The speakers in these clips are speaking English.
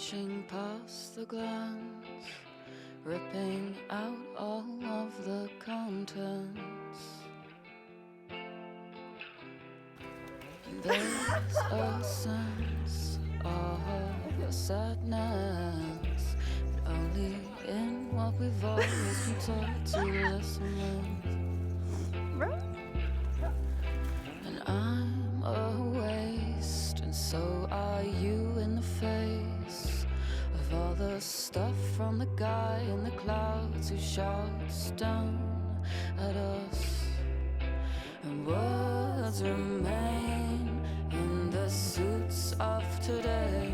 rushing past the glance, ripping out all of the contents. And there's a sense of sadness, but only in what we've always been taught to listen with. And I'm a waste, and so are you, in the face of all the stuff from the guy in the clouds who shouts down at us. And words remain in the suits of today,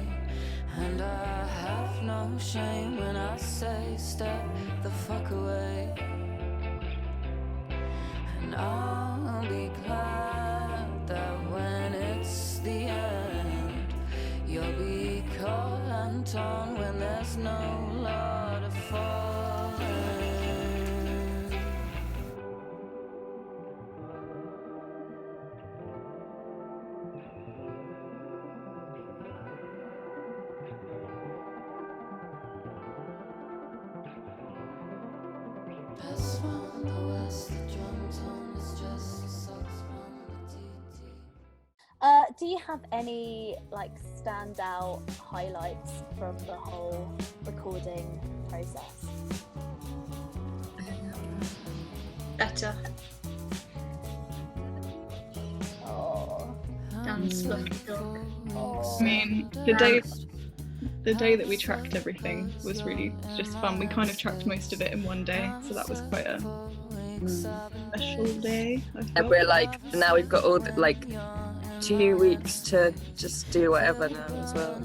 and I have no shame when I say step the fuck away. And I'll be glad that when it's the end, you'll be caught and torn when there's no law to fall in. Best from the west, the drum tone is just a sucks from the TT. Do you have any like standout highlights from the whole recording process? Better. Oh, Dan's fluffy dog. oh. I mean, the day that we tracked everything was really just fun. We kind of tracked most of it in one day, so that was quite a special day. And we're like, now we've got all the, like 2 weeks to just do whatever now as well.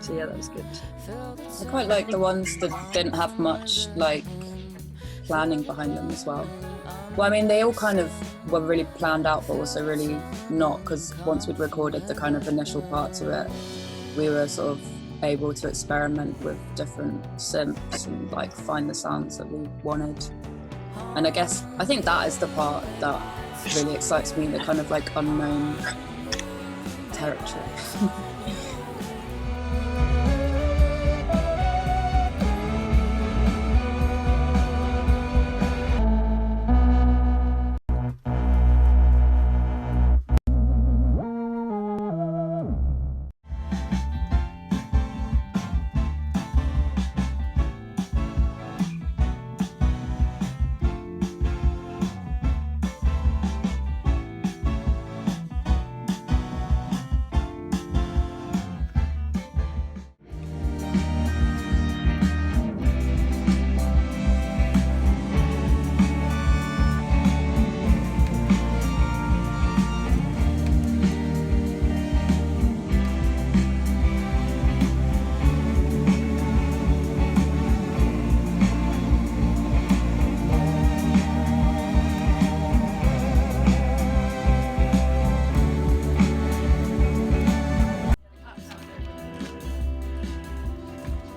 So yeah, that was good. I quite like the ones that didn't have much like planning behind them as well. Well, I mean, they all kind of were really planned out, but also really not, because once we'd recorded the kind of initial parts of it, we were sort of able to experiment with different synths and like find the sounds that we wanted. And I think that is the part that really excites me, the kind of like unknown territory.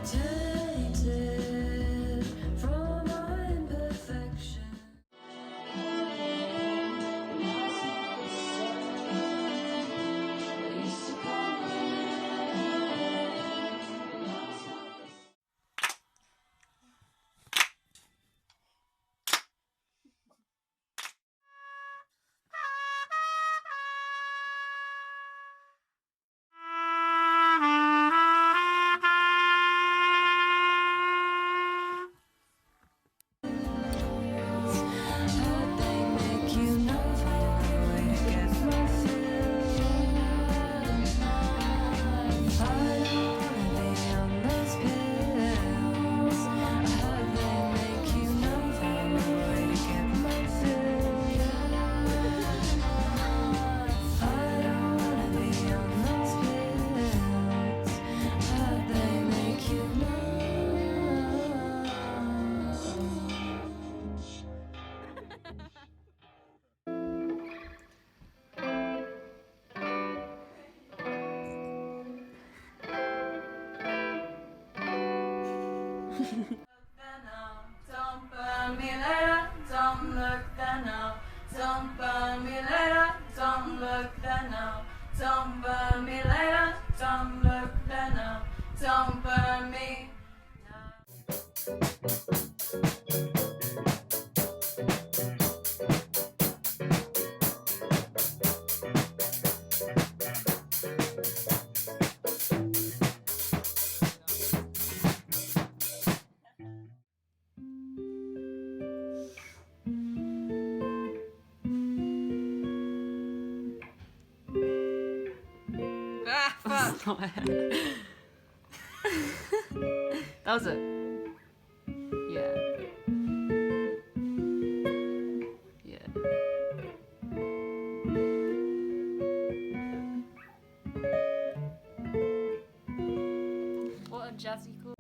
Tainted from my imperfection. Don't burn me later, don't look there now. Don't burn me later, don't look there now. Don't burn me later, don't look there Don't burn me. Ah, fuck. That was it. Yeah. Yeah. What a jazzy cool.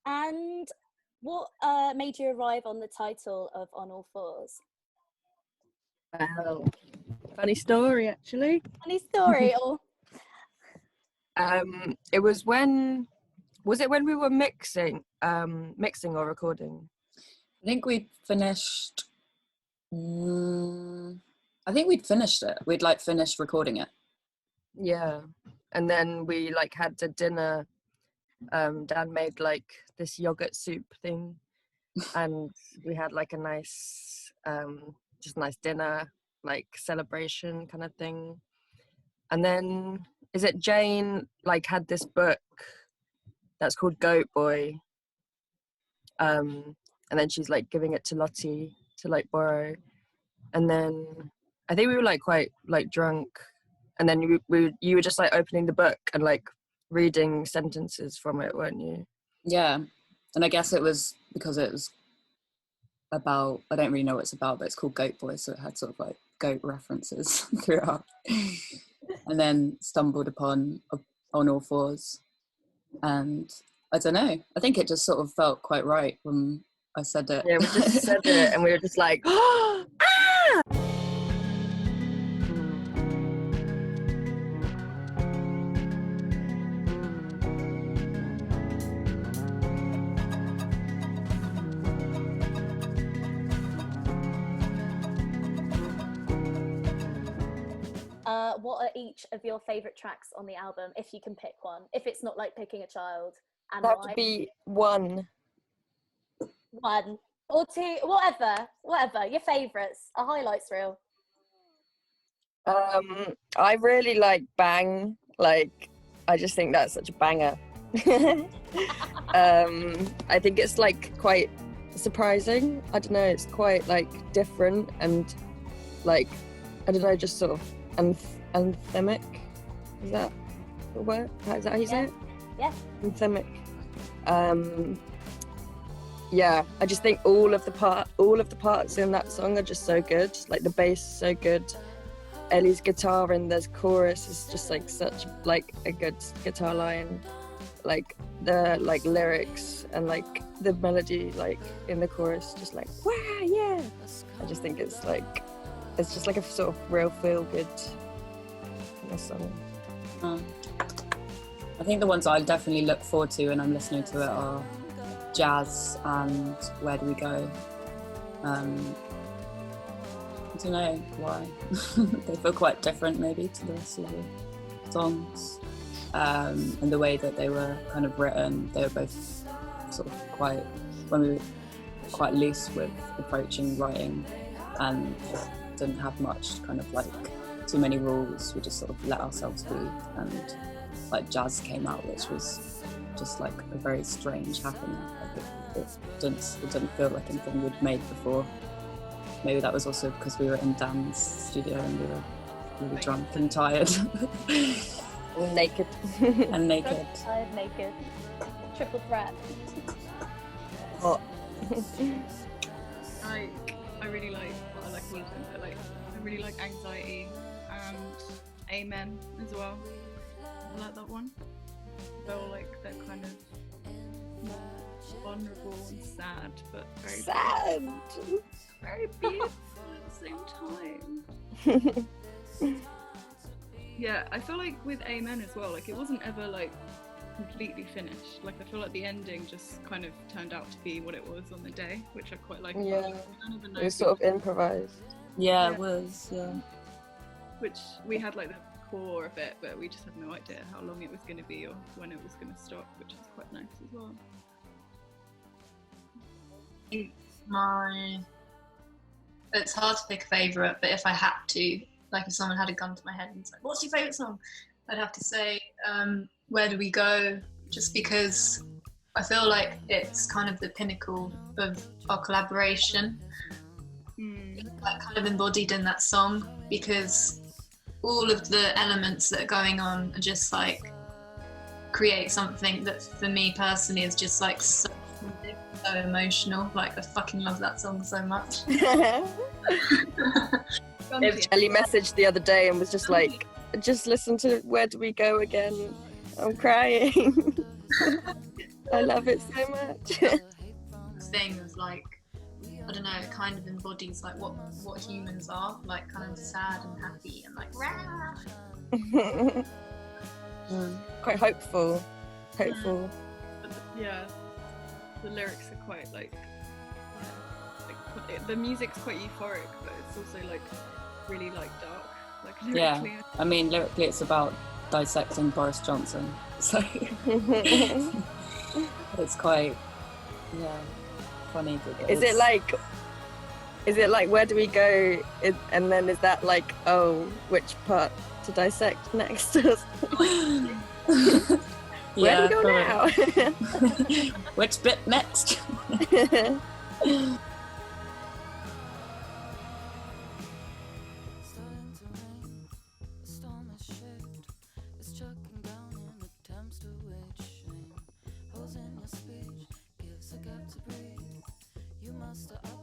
And what made you arrive on the title of On All Fours? Well, funny story actually. Any story or It was when we were mixing or recording? I think we'd finished. I think we'd finished it. We'd like finished recording it. Yeah, and then we like had a dinner. Dan made like this yogurt soup thing, and we had like a nice just nice dinner, like celebration kind of thing. And then is it Jane like had this book that's called Goat Boy, and then she's like giving it to Lottie to like borrow, and then I think we were like quite like drunk, and then you were just like opening the book and like reading sentences from it, weren't you? Yeah, and I guess it was because it was about, I don't really know what it's about, but it's called Goat Boy, so it had sort of like goat references throughout. And then stumbled upon On All Fours, and I don't know, I think it just sort of felt quite right when I said it. Yeah, we just said it and we were just like, ah! what are each of your favourite tracks on the album, if you can pick one? If it's not like picking a child, and That why? would be one. One or two, whatever, your favourites, a highlights reel. I really like Bang. Like, I just think that's such a banger. I think it's like quite surprising. I don't know, it's quite like different and like, I don't know, just sort of anthemic. Is that the word? Is that how you say it? Yeah. Anthemic. Yeah, I just think all of the parts in that song are just so good. Like the bass is so good. Ellie's guitar in the chorus is just like such like a good guitar line. Like the like lyrics and like the melody like in the chorus just like wow, yeah. I just think it's just like a sort of real feel good song. I think the ones I definitely look forward to when I'm listening to it are Jazz and Where Do We Go. I don't know why. They feel quite different maybe to the rest of the songs. And the way that they were kind of written, they were both sort of quite, when we were quite loose with approaching writing and didn't have much kind of like too many rules. We just sort of let ourselves be, and like Jazz came out, which was just like a very strange happening. Like it didn't feel like anything we'd made before. Maybe that was also because we were in Dan's studio and we were really drunk and tired. Naked. And naked. Tired, naked. Triple threat. Hot. I really like, well, I like all of them, but like I really like Anxiety and Amen as well. I like that one. They're all like, they're kind of vulnerable and sad, but very sad. Beautiful. Very beautiful at the same time. Yeah, I feel like with Amen as well, like it wasn't ever like completely finished. Like I feel like the ending just kind of turned out to be what it was on the day, which I quite like. Yeah, I don't even know it was sort of improvised. Yeah, Yeah. it was. Yeah. Which we had like the core of it, but we just had no idea how long it was going to be or when it was going to stop, which is quite nice as well. It's hard to pick a favourite, but if I had to, like if someone had a gun to my head and was like, what's your favourite song? I'd have to say, Where Do We Go? Just because I feel like it's kind of the pinnacle of our collaboration. Like kind of embodied in that song, because all of the elements that are going on are just like create something that for me personally is just like so emotional. Like I fucking love that song so much. Ellie messaged the other day and was just like, just listen to Where Do We Go again? I'm crying. I love it so much. Thing of like, I don't know, it kind of embodies like what humans are, like kind of sad and happy and like rah. Quite hopeful. Yeah, the lyrics are quite like the music's quite euphoric, but it's also like really like dark, like Yeah. lyrically. I mean, lyrically, it's about dissecting Boris Johnson, so it's quite funny. Is it like Where Do We Go? And then is that like, oh, which part to dissect next? Where do we go now? Which bit next? Starting to rain, the storm has shaped. It's chucking down in attempts to wage shame. Holes in your speech gives a gap to breathe. You muster up